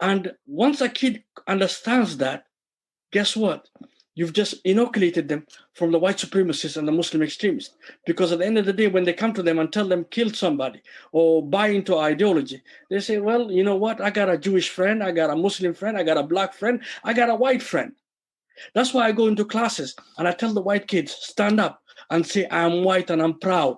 And once a kid understands that, guess what? You've just inoculated them from the white supremacists and the Muslim extremists. Because at the end of the day, when they come to them and tell them kill somebody or buy into ideology, they say, well, you know what? I got a Jewish friend, I got a Muslim friend, I got a black friend, I got a white friend. That's why I go into classes and I tell the white kids, stand up and say, I'm white and I'm proud.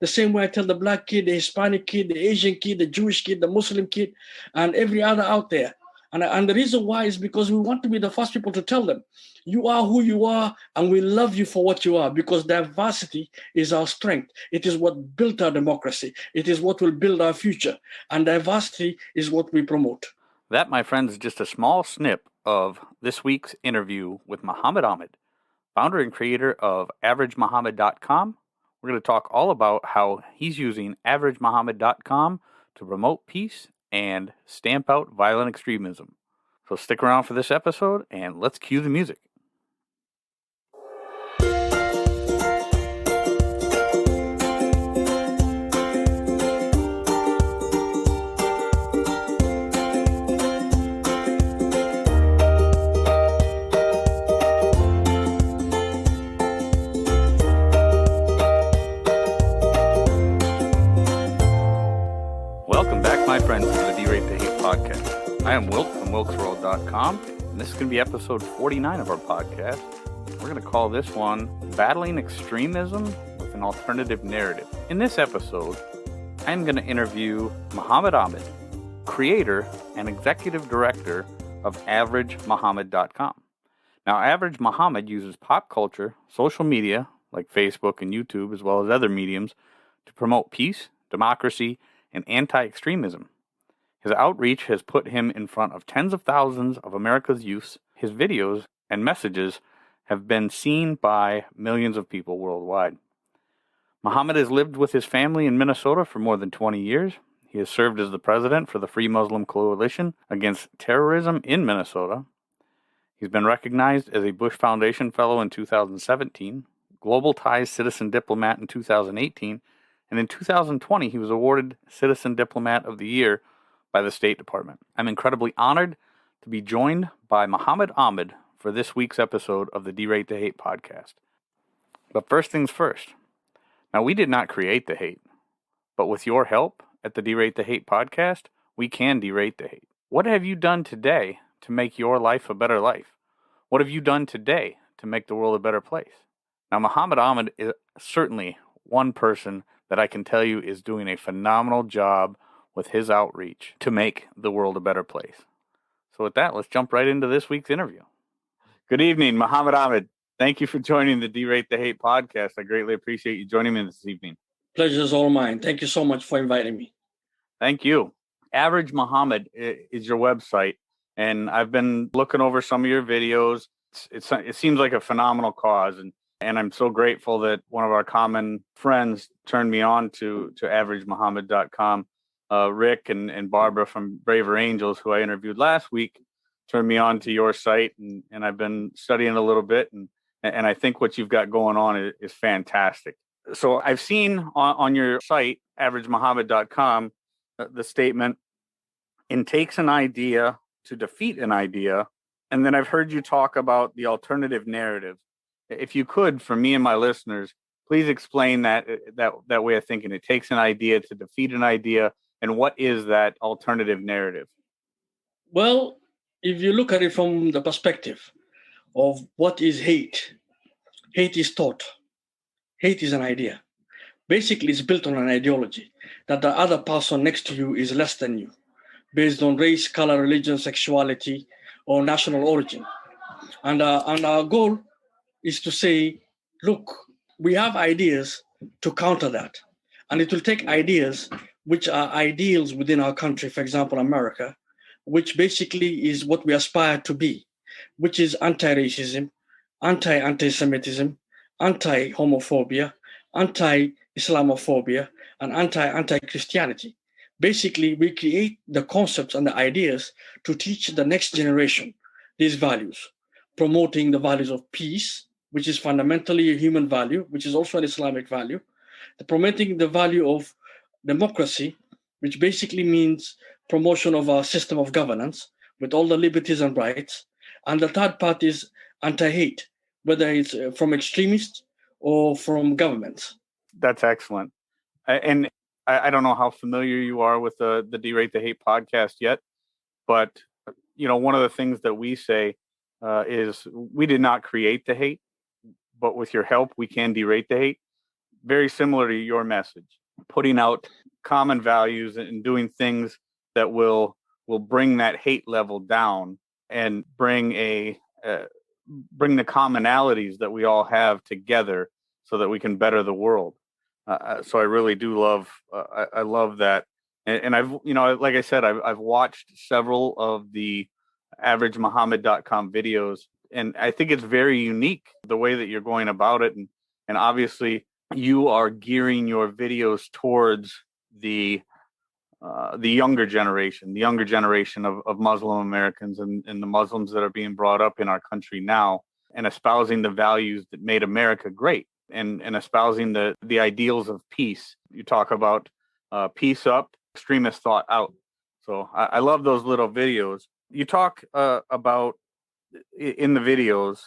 The same way I tell the black kid, the Hispanic kid, the Asian kid, the Jewish kid, the Muslim kid, and every other out there. And the reason why is because we want to be the first people to tell them, you are who you are, and we love you for what you are, because diversity is our strength. It is what built our democracy. It is what will build our future. And diversity is what we promote. That, my friends, is just a small snip of this week's interview with Mohamed Ahmed, founder and creator of AverageMohamed.com. We're going to talk all about how he's using AverageMohamed.com to promote peace and stamp out violent extremism. So stick around for this episode and let's cue the music. Welcome back, my friends, to the Derate to Hate podcast. I am Wilt from wilksworld.com, and this is going to be episode 49 of our podcast. We're going to call this one Battling Extremism with an Alternative Narrative. In this episode, I'm going to interview Mohamed Ahmed, creator and executive director of AverageMohamed.com. Now, Average Mohamed uses pop culture, social media, like Facebook and YouTube, as well as other mediums, to promote peace, democracy, and anti-extremism. His outreach has put him in front of tens of thousands of America's youth. His videos and messages have been seen by millions of people worldwide. Mohamed has lived with his family in Minnesota for more than 20 years. He has served as the president for the Free Muslim Coalition Against Terrorism in Minnesota. He's been recognized as a Bush Foundation Fellow in 2017, Global Ties Citizen Diplomat in 2018, and in 2020, he was awarded Citizen Diplomat of the Year by the State Department. I'm incredibly honored to be joined by Mohamed Ahmed for this week's episode of the Derate to Hate podcast. But first things first. Now, we did not create the hate, but with your help at the Derate to Hate podcast, we can derate the hate. What have you done today to make your life a better life? What have you done today to make the world a better place? Now, Mohamed Ahmed is certainly one person that I can tell you is doing a phenomenal job with his outreach to make the world a better place. So with that, let's jump right into this week's interview. Good evening, Mohamed Ahmed. Thank you for joining the Derate the Hate podcast. I greatly appreciate you joining me this evening. Pleasure is all mine. Thank you so much for inviting me. Thank you. Average Mohamed is your website, and I've been looking over some of your videos. It seems like a phenomenal cause, and I'm so grateful that one of our common friends turned me on to AverageMohamed.com. Rick and Barbara from Braver Angels, who I interviewed last week, turned me on to your site, and I've been studying a little bit, and I think what you've got going on is fantastic. So I've seen on your site, AverageMohamed.com, the statement, "It takes an idea to defeat an idea," and then I've heard you talk about the alternative narrative. If you could, for me and my listeners, please explain that way of thinking. It takes an idea to defeat an idea, and what is that alternative narrative? Well, if you look at it from the perspective of what is hate, hate is thought. Hate is an idea. Basically, it's built on an ideology that the other person next to you is less than you, based on race, color, religion, sexuality, or national origin. And our goal is to say, look, we have ideas to counter that. And it will take ideas which are ideals within our country, for example, America, which basically is what we aspire to be, which is anti-racism, anti-Semitism, anti-homophobia, anti-Islamophobia, and anti-Christianity. Basically, we create the concepts and the ideas to teach the next generation these values, promoting the values of peace, which is fundamentally a human value, which is also an Islamic value, promoting the value of democracy, which basically means promotion of our system of governance, with all the liberties and rights. And the third part is anti-hate, whether it's from extremists or from governments. That's excellent. And I don't know how familiar you are with the Derate the Hate podcast yet, but one of the things that we say is we did not create the hate, but with your help, we can derate the hate. Very similar to your message, putting out common values and doing things that will bring that hate level down and bring the commonalities that we all have together so that we can better the world. So I really do love, I love that. And I've, like I said, I've watched several of the averagemohamed.com videos, and I think it's very unique the way that you're going about it. And obviously you are gearing your videos towards the younger generation of Muslim Americans and the Muslims that are being brought up in our country now, and espousing the values that made America great, and espousing the ideals of peace. You talk about peace up, extremist thought out. So I love those little videos. You talk about, in the videos,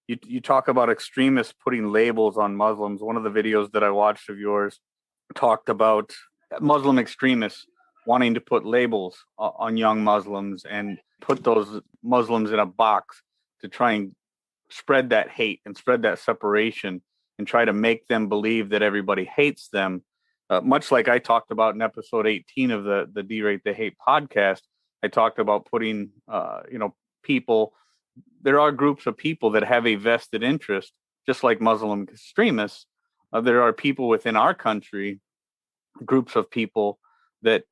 you talk about extremists putting labels on Muslims. One of the videos that I watched of yours talked about Muslim extremists wanting to put labels on young Muslims and put those Muslims in a box to try and spread that hate and spread that separation and try to make them believe that everybody hates them. Much like I talked about in episode 18 of the Derate the Hate podcast, I talked about putting, people. There are groups of people that have a vested interest, just like Muslim extremists. There are people within our country, groups of people that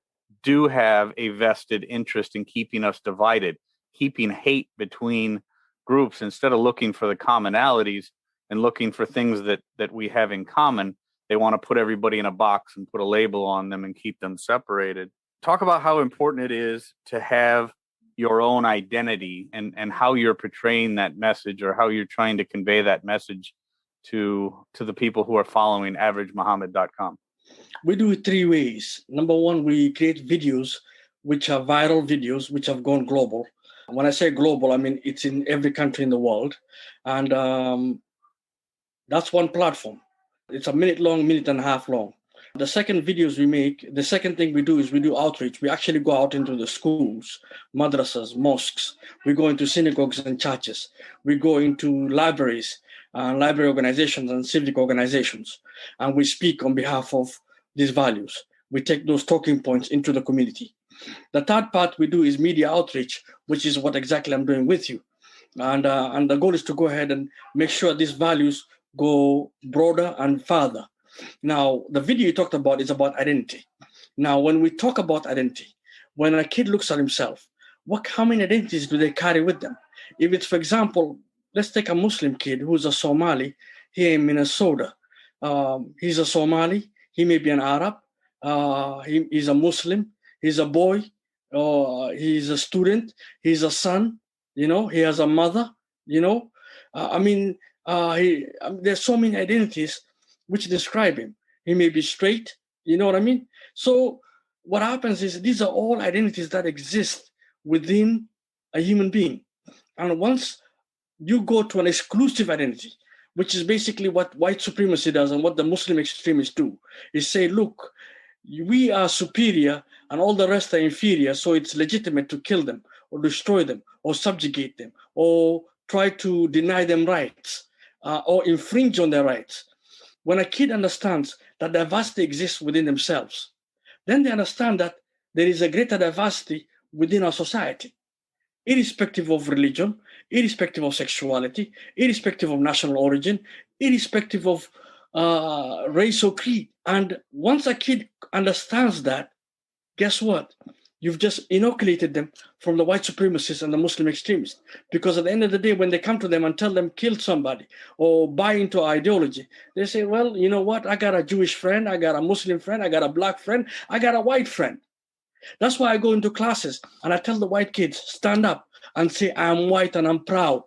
do have a vested interest in keeping us divided, keeping hate between groups instead of looking for the commonalities and looking for things that we have in common. They want to put everybody in a box and put a label on them and keep them separated. Talk about how important it is to have your own identity and how you're portraying that message, or how you're trying to convey that message to the people who are following averagemohamed.com. We do it three ways. Number one, we create videos which are viral videos, which have gone global. When I say global, I mean it's in every country in the world. And that's one platform. It's a minute and a half long. The second videos we make, the second thing we do is we do outreach. We actually go out into the schools, madrasas, mosques. We go into synagogues and churches. We go into libraries, library organizations and civic organizations. And we speak on behalf of these values. We take those talking points into the community. The third part we do is media outreach, which is what exactly I'm doing with you. And the goal is to go ahead and make sure these values go broader and farther. Now, the video you talked about is about identity. Now, when we talk about identity, when a kid looks at himself, how many identities do they carry with them? If it's, for example, let's take a Muslim kid who's a Somali here in Minnesota. He's a Somali. He may be an Arab. He's a Muslim. He's a boy. He's a student. He's a son. He has a mother. There's so many identities which describe him. He may be straight, you know what I mean? So what happens is these are all identities that exist within a human being. And once you go to an exclusive identity, which is basically what white supremacy does and what the Muslim extremists do, is say, look, we are superior and all the rest are inferior, so it's legitimate to kill them or destroy them or subjugate them or try to deny them rights or infringe on their rights. When a kid understands that diversity exists within themselves, then they understand that there is a greater diversity within our society, irrespective of religion, irrespective of sexuality, irrespective of national origin, irrespective of race or creed. And once a kid understands that, guess what? You've just inoculated them from the white supremacists and the Muslim extremists. Because at the end of the day, when they come to them and tell them kill somebody or buy into ideology, they say, well, you know what? I got a Jewish friend, I got a Muslim friend, I got a black friend, I got a white friend. That's why I go into classes and I tell the white kids, stand up and say, I'm white and I'm proud.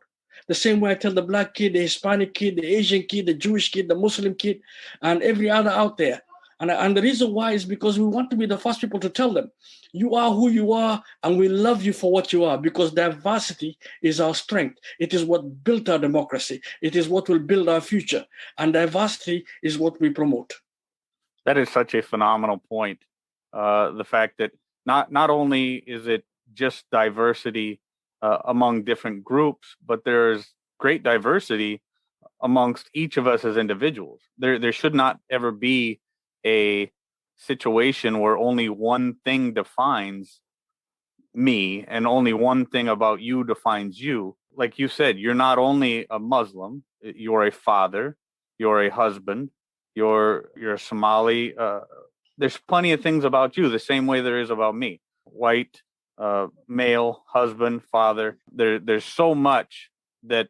The same way I tell the black kid, the Hispanic kid, the Asian kid, the Jewish kid, the Muslim kid, and every other out there, And the reason why is because we want to be the first people to tell them, you are who you are, and we love you for what you are, because diversity is our strength. It is what built our democracy. It is what will build our future. And diversity is what we promote. That is such a phenomenal point. The fact that not only is it just diversity among different groups, but there's great diversity amongst each of us as individuals. There should not ever be a situation where only one thing defines me and only one thing about you defines you. Like you said, you're not only a Muslim, you're a father, you're a husband, you're a Somali. There's plenty of things about you the same way there is about me. White, male, husband, father. There's so much that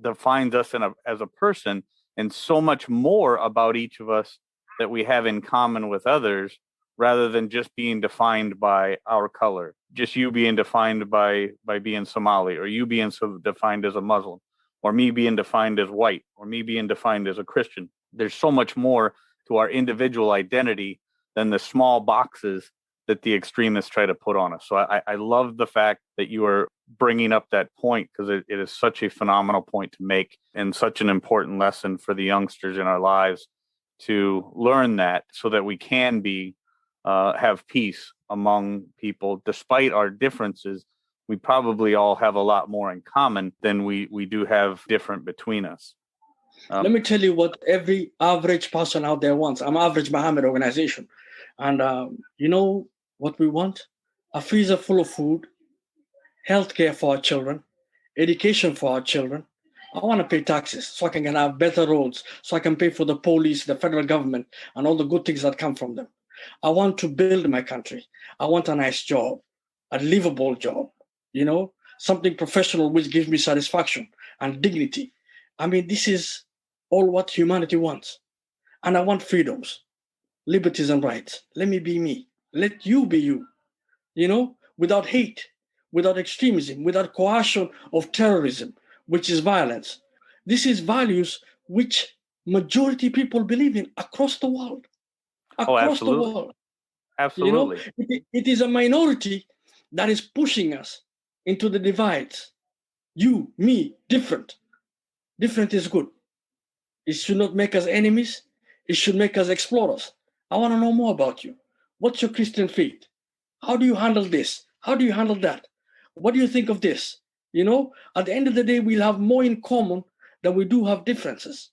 defines us as a person, and so much more about each of us that we have in common with others, rather than just being defined by our color. Just you being defined by being Somali, or you being defined as a Muslim, or me being defined as white, or me being defined as a Christian. There's so much more to our individual identity than the small boxes that the extremists try to put on us. So I love the fact that you are bringing up that point, because it is such a phenomenal point to make, and such an important lesson for the youngsters in our lives to learn that, so that we can have peace among people. Despite our differences, we probably all have a lot more in common than we do have different between us. Let me tell you what every average person out there wants. I'm Average Mohamed organization. And you know what we want? A freezer full of food, healthcare for our children, education for our children. I want to pay taxes so I can have better roads, so I can pay for the police, the federal government, and all the good things that come from them. I want to build my country. I want a nice job, a livable job, something professional which gives me satisfaction and dignity. I mean, this is all what humanity wants. And I want freedoms, liberties, and rights. Let me be me. Let you be you, without hate, without extremism, without coercion of terrorism, which is violence. This is values which majority people believe in across the world. Across the world. Absolutely. It is a minority that is pushing us into the divides. You, me, different. Different is good. It should not make us enemies. It should make us explorers. I want to know more about you. What's your Christian faith? How do you handle this? How do you handle that? What do you think of this? At the end of the day, we'll have more in common than we do have differences.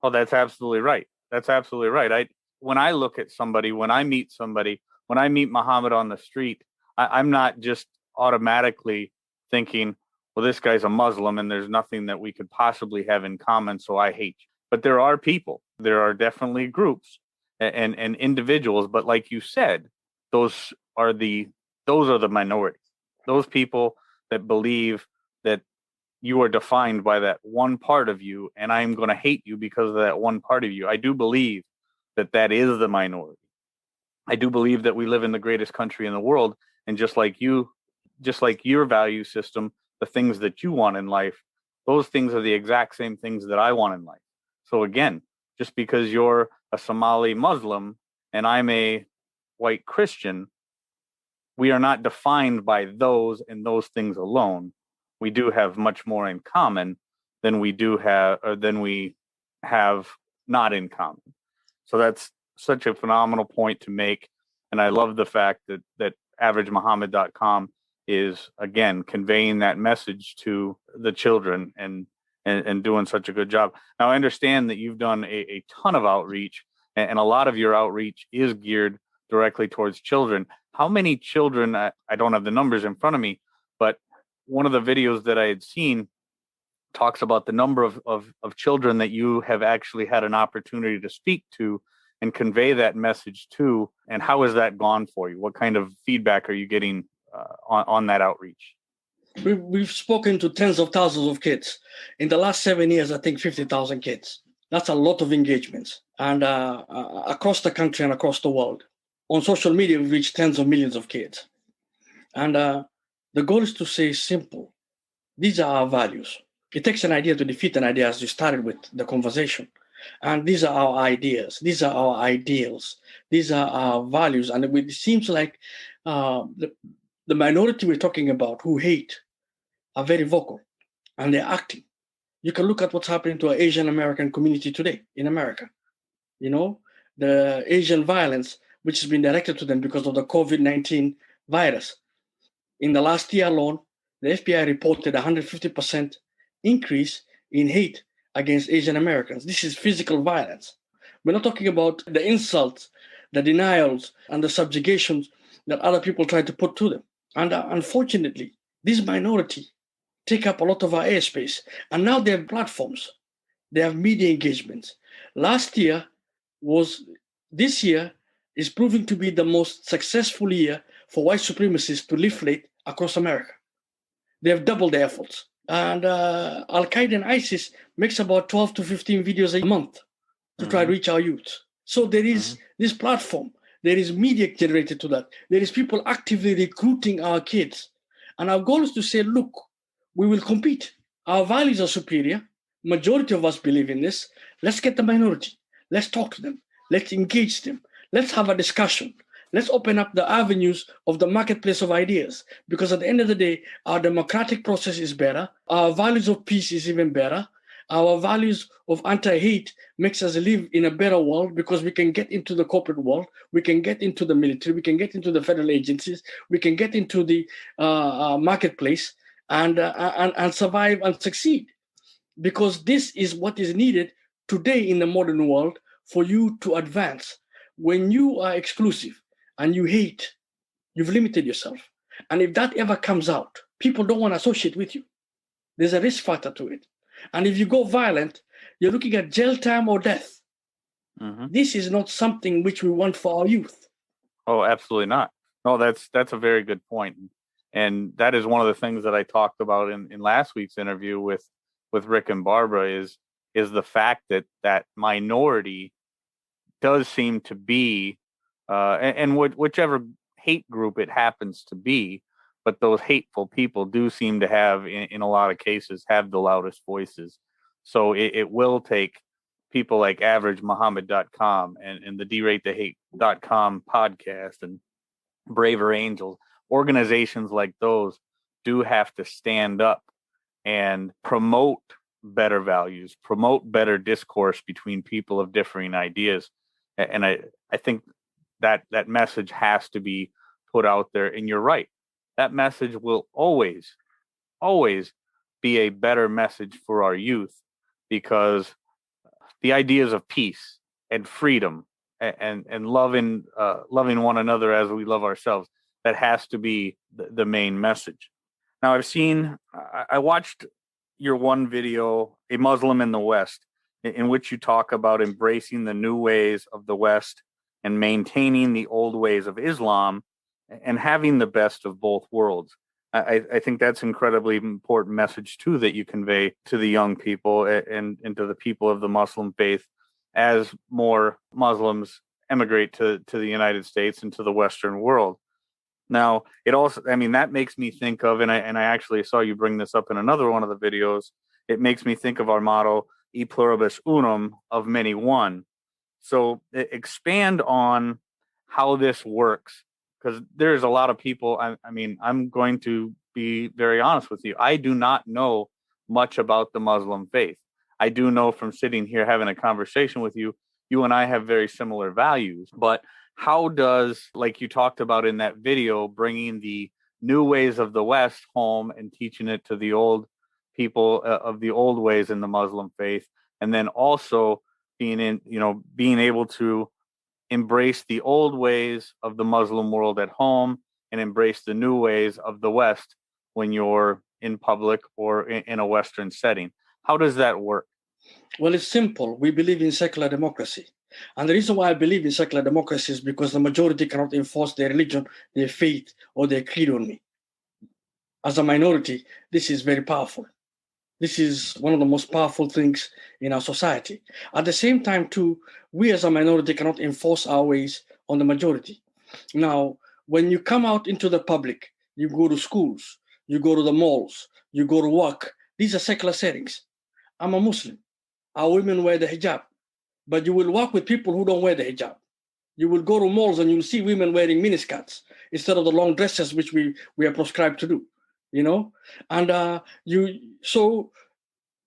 Oh, that's absolutely right. That's absolutely right. When I look at somebody, when I meet Muhammad on the street, I'm not just automatically thinking, well, this guy's a Muslim and there's nothing that we could possibly have in common, so I hate you. But there are people, there are definitely groups and individuals. But like you said, those are the minorities. Those people that believe that you are defined by that one part of you, and I'm going to hate you because of that one part of you. I do believe that is the minority. I do believe that we live in the greatest country in the world, and just like your value system, the things that you want in life, those things are the exact same things that I want in life. So again, just because you're a Somali Muslim and I'm a white Christian, we are not defined by those and those things alone. We do have much more in common than we have not in common. So that's such a phenomenal point to make. And I love the fact that AverageMohamed.com is, again, conveying that message to the children and doing such a good job. Now, I understand that you've done a ton of outreach, and a lot of your outreach is geared directly towards children. How many children, I don't have the numbers in front of me, but one of the videos that I had seen talks about the number of children that you have actually had an opportunity to speak to and convey that message to. And how has that gone for you? What kind of feedback are you getting on that outreach? We've spoken to tens of thousands of kids. In the last 7 years, I think 50,000 kids. That's a lot of engagements. And across the country and across the world. On social media, we've reached tens of millions of kids. And the goal is to say simple. These are our values. It takes an idea to defeat an idea, as you started with the conversation. And these are our ideas. These are our ideals. These are our values. And it seems like the minority we're talking about who hate are very vocal and they're acting. You can look at what's happening to our Asian American community today in America. You know, the Asian violence, which has been directed to them because of the COVID-19 virus. In the last year alone, the FBI reported 150% increase in hate against Asian Americans. This is physical violence. We're not talking about the insults, the denials, and the subjugations that other people try to put to them. And unfortunately, this minority take up a lot of our airspace. And now they have platforms. They have media engagements. This year is proving to be the most successful year for white supremacists to leaflet across America. They have doubled their efforts. And Al-Qaeda and ISIS makes about 12 to 15 videos a month to try to reach our youth. So there is this platform. There is media generated to that. There is people actively recruiting our kids. And our goal is to say, look, we will compete. Our values are superior. Majority of us believe in this. Let's get the minority. Let's talk to them. Let's engage them. Let's have a discussion. Let's open up the avenues of the marketplace of ideas. Because at the end of the day, our democratic process is better. Our values of peace is even better. Our values of anti-hate makes us live in a better world because we can get into the corporate world. We can get into the military. We can get into the federal agencies. We can get into the marketplace and survive and succeed. Because this is what is needed today in the modern world for you to advance. When you are exclusive and you hate, you've limited yourself. And if that ever comes out, people don't want to associate with you. There's a risk factor to it. And if you go violent, you're looking at jail time or death. This is not something which we want for our youth. Oh, absolutely not. No, that's a very good point. And that is one of the things that I talked about in last week's interview with Rick and Barbara is the fact that minority does seem to be, and whichever hate group it happens to be, but those hateful people do seem to have, in a lot of cases, have the loudest voices. So it will take people like AverageMohamed.com and the DerateTheHate.com podcast and Braver Angels, organizations like those do have to stand up and promote better values, promote better discourse between people of differing ideas. And I think that message has to be put out there. And you're right. That message will always be a better message for our youth, because the ideas of peace and freedom and loving one another as we love ourselves, that has to be the main message. Now, I watched your one video, A Muslim in the West, in which you talk about embracing the new ways of the West and maintaining the old ways of Islam and having the best of both worlds. I think that's an incredibly important message, too, that you convey to the young people and to the people of the Muslim faith as more Muslims emigrate to the United States and to the Western world. Now, it also, that makes me think of, and I actually saw you bring this up in another one of the videos, it makes me think of our motto, E pluribus unum, of many one. So expand on how this works, because there's a lot of people, I'm going to be very honest with you. I do not know much about the Muslim faith. I do know from sitting here having a conversation with you, you and I have very similar values, but how does, like you talked about in that video, bringing the new ways of the West home and teaching it to the old people of the old ways in the Muslim faith, and then also being able to embrace the old ways of the Muslim world at home and embrace the new ways of the West when you're in public or in a Western setting. How does that work? Well, it's simple. We believe in secular democracy. And the reason why I believe in secular democracy is because the majority cannot enforce their religion, their faith, or their creed on me. As a minority, this is very powerful. This is one of the most powerful things in our society. At the same time, too, we as a minority cannot enforce our ways on the majority. Now, when you come out into the public, you go to schools, you go to the malls, you go to work. These are secular settings. I'm a Muslim. Our women wear the hijab. but you will walk with people who don't wear the hijab. You will go to malls and you'll see women wearing miniskirts instead of the long dresses which we are prescribed to do, you know. And so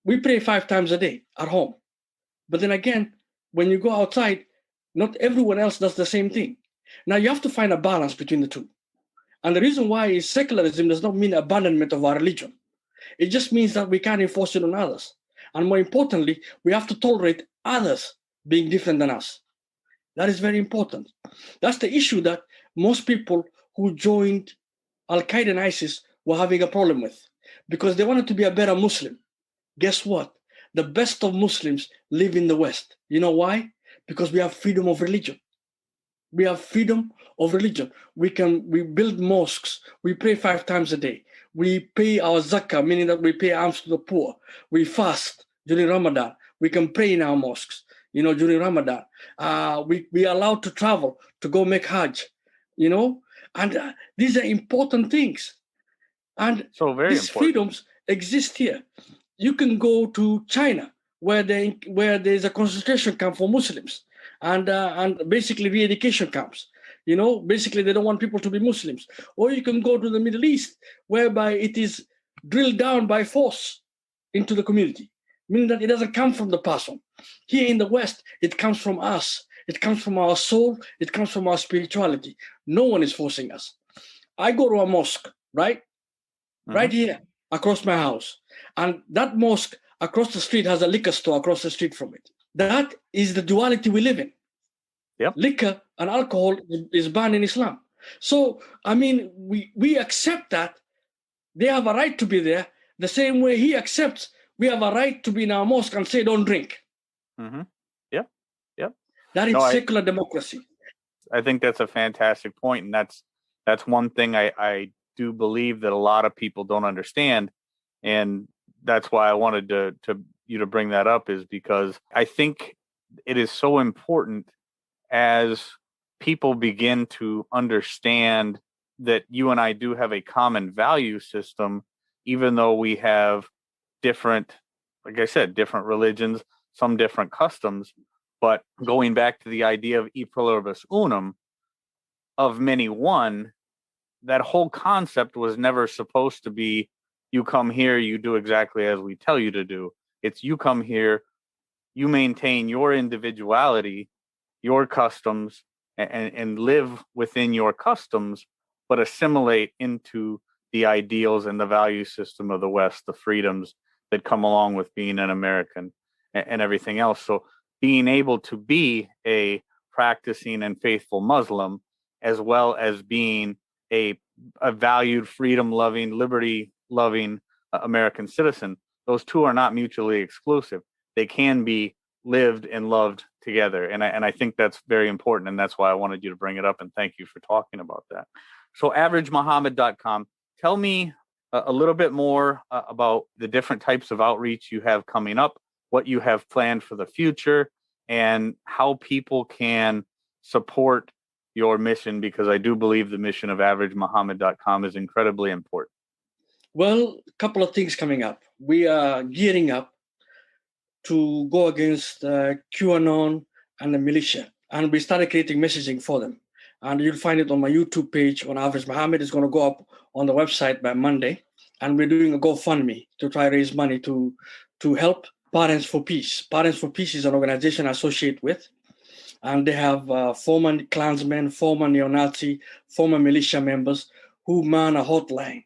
we pray 5 times a day at home. But then again, when you go outside, not everyone else does the same thing. Now you have to find a balance between the two. And the reason why is secularism does not mean abandonment of our religion. It just means that we can't enforce it on others. And more importantly, we have to tolerate others being different than us. That is very important. That's the issue that most people who joined Al-Qaeda and ISIS were having a problem with, because they wanted to be a better Muslim. Guess what? The best of Muslims live in the West. You know why? Because we have freedom of religion. We have freedom of religion. We build mosques. We pray 5 times a day. We pay our zakah, meaning that we pay alms to the poor. We fast during Ramadan. We can pray in our mosques, during Ramadan. We are allowed to travel to go make Hajj, and these are important things. And so these freedoms exist here. You can go to China, where there's a concentration camp for Muslims, and basically re-education camps. Basically they don't want people to be Muslims. Or you can go to the Middle East, whereby it is drilled down by force into the community, meaning that it doesn't come from the person. Here in the West, it comes from us. It comes from our soul. It comes from our spirituality. No one is forcing us. I go to a mosque, right? Mm-hmm. Right here, across my house. And that mosque across the street has a liquor store across the street from it. That is the duality we live in. Yep. Liquor and alcohol is banned in Islam. So, we accept that they have a right to be there the same way he accepts we have a right to be in our mosque and say, don't drink. Mm-hmm. Yep. That is secular democracy. I think that's a fantastic point. And that's one thing I do believe that a lot of people don't understand. And that's why I wanted you to bring that up, is because I think it is so important as people begin to understand that you and I do have a common value system, even though we have different, like I said, different religions, some different customs. But going back to the idea of e pluribus unum, of many one, that whole concept was never supposed to be, you come here, you do exactly as we tell you to do. It's you come here, you maintain your individuality, your customs, and live within your customs, but assimilate into the ideals and the value system of the West, the freedoms that come along with being an American and everything else. So being able to be a practicing and faithful Muslim, as well as being a valued, freedom-loving, liberty-loving American citizen, those two are not mutually exclusive. They can be lived and loved together. And I think that's very important. And that's why I wanted you to bring it up. And thank you for talking about that. So averagemohamed.com, tell me a little bit more about the different types of outreach you have coming up, what you have planned for the future, and how people can support your mission, because I do believe the mission of averagemohamed.com is incredibly important. Well, a couple of things coming up. We are gearing up to go against QAnon and the militia. And we started creating messaging for them. And you'll find it on my YouTube page on Average Mohamed. It's going to go up on the website by Monday. And we're doing a GoFundMe to try to raise money to help Parents for Peace. Parents for Peace is an organization I associate with. And they have former Klansmen, former neo-Nazi, former militia members who man a hotline.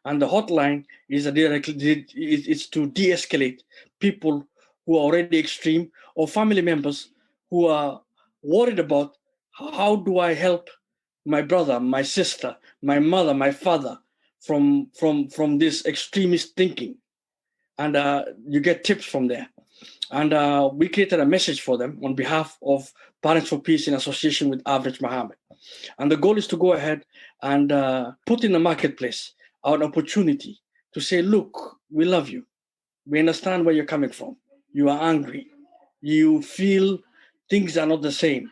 And the hotline is it's to de-escalate people who are already extreme, or family members who are worried about, how do I help my brother, my sister, my mother, my father from this extremist thinking? And you get tips from there. And we created a message for them on behalf of Parents for Peace in association with Average Mohamed. And the goal is to go ahead and put in the marketplace an opportunity to say, look, we love you. We understand where you're coming from. You are angry. You feel things are not the same.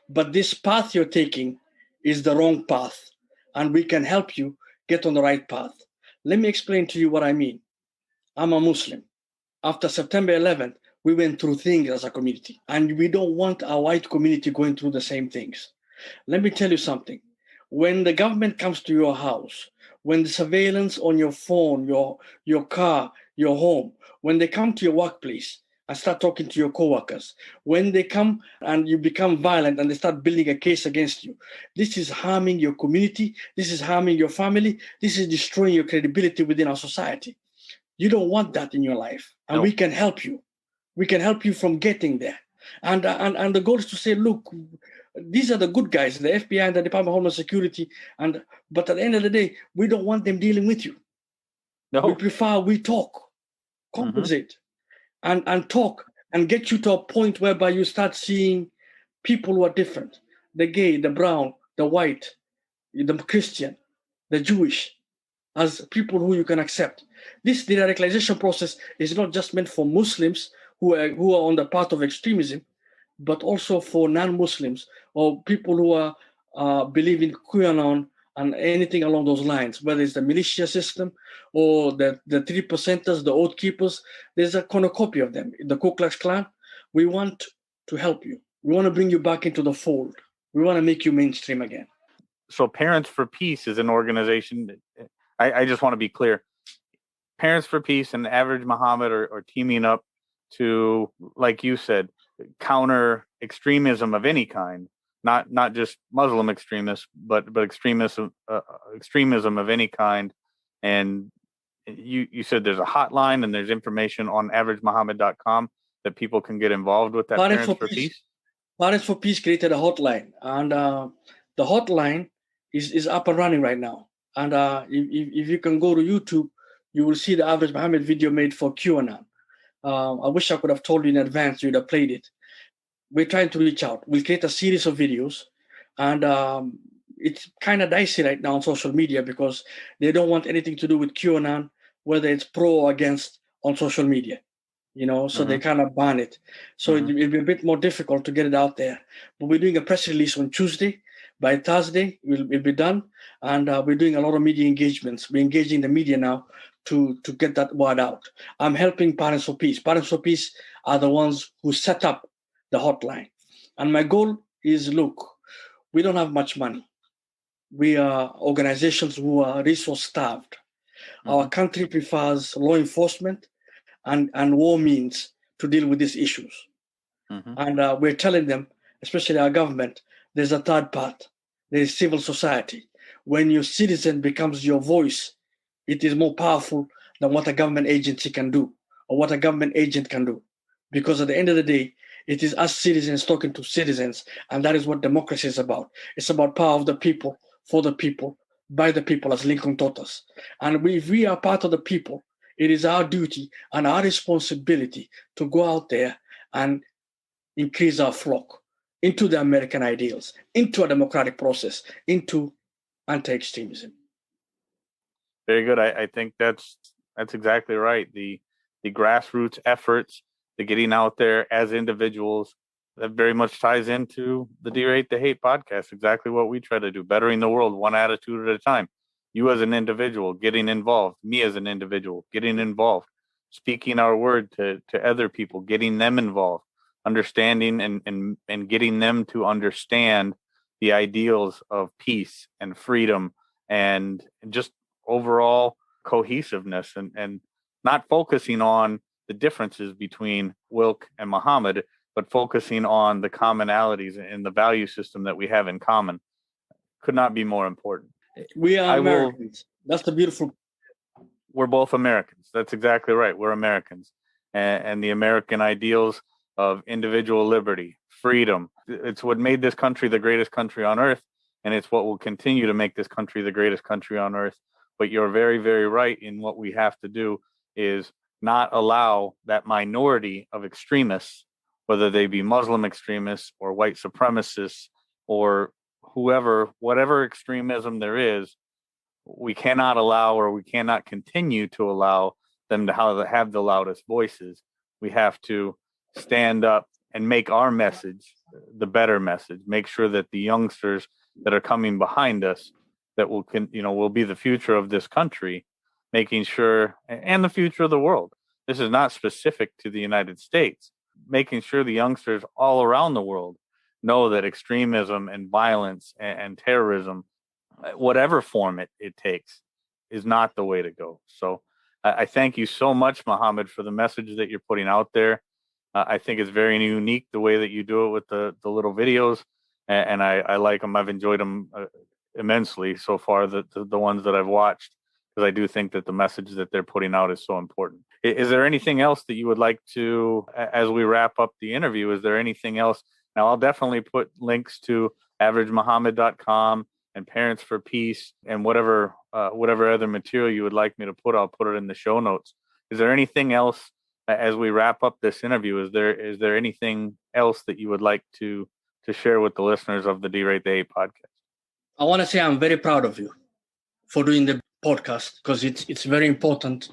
But this path you're taking is the wrong path. And we can help you get on the right path. Let me explain to you what I mean. I'm a Muslim. After September 11th, We went through things as a community, and we don't want our white community going through the same things. Let me tell you something. When the government comes to your house, when the surveillance on your phone, your car, your home, when they come to your workplace and start talking to your coworkers, when they come and you become violent and they start building a case against you, this is harming your community, this is harming your family, this is destroying your credibility within our society. You don't want that in your life, and No. we can help you. We can help you from getting there. And the goal is to say, look, these are the good guys, the FBI and the Department of Homeland Security, but at the end of the day, we don't want them dealing with you. No. We prefer we talk, compensate, and talk, and get you to a point whereby you start seeing people who are different: the gay, the brown, the white, the Christian, the Jewish, as people who you can accept. This de-radicalization process is not just meant for Muslims who are on the path of extremism, but also for non-Muslims or people who are believe in QAnon and anything along those lines, whether it's the militia system or the 3%ers, the Oath Keepers. There's a cornucopia of them. The Ku Klux Klan. We want to help you. We want to bring you back into the fold. We want to make you mainstream again. So Parents for Peace is an organization. I just want to be clear. Parents for Peace and Average Mohamed are teaming up to, like you said, counter extremism of any kind, not just Muslim extremists, but extremism of any kind. And you said there's a hotline and there's information on averagemohamed.com that people can get involved with that. Parents for Peace. Parents for Peace created a hotline, and the hotline is up and running right now. And if you can go to YouTube, you will see the Average Mohamed video made for QAnon. I wish I could have told you in advance, you'd have played it. We're trying to reach out. We'll create a series of videos, and it's kind of dicey right now on social media because they don't want anything to do with QAnon, whether it's pro or against, on social media. So they kind of ban it. So it'll be a bit more difficult to get it out there. But we're doing a press release on Tuesday. By Thursday, we'll be done. And we're doing a lot of media engagements. We're engaging the media now to get that word out. I'm helping Parents for Peace. Parents for Peace are the ones who set up the hotline. And my goal is, look, we don't have much money. We are organizations who are resource-starved. Our country prefers law enforcement and war means to deal with these issues. And we're telling them, especially our government, there's a third path. There is civil society. When your citizen becomes your voice, it is more powerful than what a government agency can do or what a government agent can do. Because at the end of the day, it is us citizens talking to citizens, and that is what democracy is about. It's about power of the people, for the people, by the people, as Lincoln taught us. And if we are part of the people, it is our duty and our responsibility to go out there and increase our flock into the American ideals, into a democratic process, into anti-extremism. Very good. I think that's exactly right. The grassroots efforts, the getting out there as individuals, that very much ties into the Derate the Hate podcast. Exactly what we try to do, bettering the world one attitude at a time. You as an individual getting involved, me as an individual getting involved, speaking our word to other people, getting them involved, understanding and getting them to understand the ideals of peace and freedom and just overall cohesiveness and not focusing on the differences between Wilk and Mohamed, but focusing on the commonalities and the value system that we have in common. Could not be more important. We are Americans. That's the beautiful. We're both Americans. That's exactly right. We're Americans. And the American ideals of individual liberty, freedom. It's what made this country the greatest country on earth. And it's what will continue to make this country the greatest country on earth. But you're very, very right in what we have to do is not allow that minority of extremists, whether they be Muslim extremists or white supremacists or whatever extremism there is, we cannot allow or we cannot continue to allow them to have the loudest voices. We have to stand up and make our message the better message, make sure that the youngsters that are coming behind us that will be the future of this country, making sure, and the future of the world, This is not specific to the United States. Making sure the youngsters all around the world know that extremism and violence and terrorism, whatever form it takes, is not the way to go. So I thank you so much, Mohamed, for the message that you're putting out there. I think it's very unique the way that you do it with the little videos, and I like them. I've enjoyed them immensely so far, the ones that I've watched, because I do think that the message that they're putting out is so important. Is there anything else that you would like to, as we wrap up the interview, is there anything else? Now, I'll definitely put links to averagemohamed.com and Parents for Peace and whatever other material you would like me to put, I'll put it in the show notes. Is there anything else as we wrap up this interview? Is there anything else that you would like to share with the listeners of the Derate the Hate podcast? I want to say I'm very proud of you for doing the podcast, because it's very important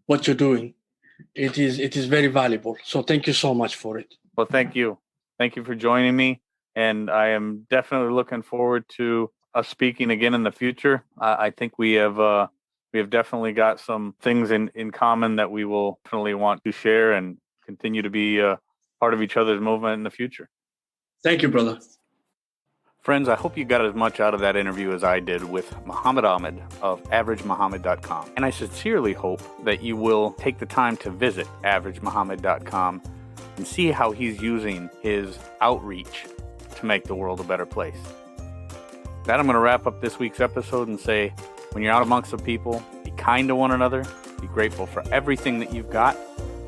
what you're doing. It is very valuable. So thank you so much for it. Well, thank you. Thank you for joining me. And I am definitely looking forward to us speaking again in the future. I think we have definitely got some things in common that we will definitely want to share and continue to be part of each other's movement in the future. Thank you, brother. Friends, I hope you got as much out of that interview as I did with Mohamed Ahmed of AverageMohamed.com. And I sincerely hope that you will take the time to visit AverageMohamed.com and see how he's using his outreach to make the world a better place. That I'm going to wrap up this week's episode and say, when you're out amongst the people, be kind to one another, be grateful for everything that you've got,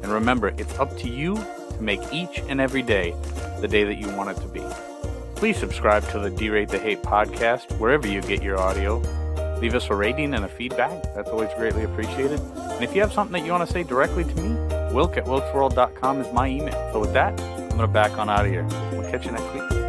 and remember, it's up to you to make each and every day the day that you want it to be. Please subscribe to the Derate the Hate podcast wherever you get your audio. Leave us a rating and a feedback. That's always greatly appreciated. And if you have something that you want to say directly to me, wilk@wilksworld.com is my email. So with that, I'm going to back on out of here. We'll catch you next week.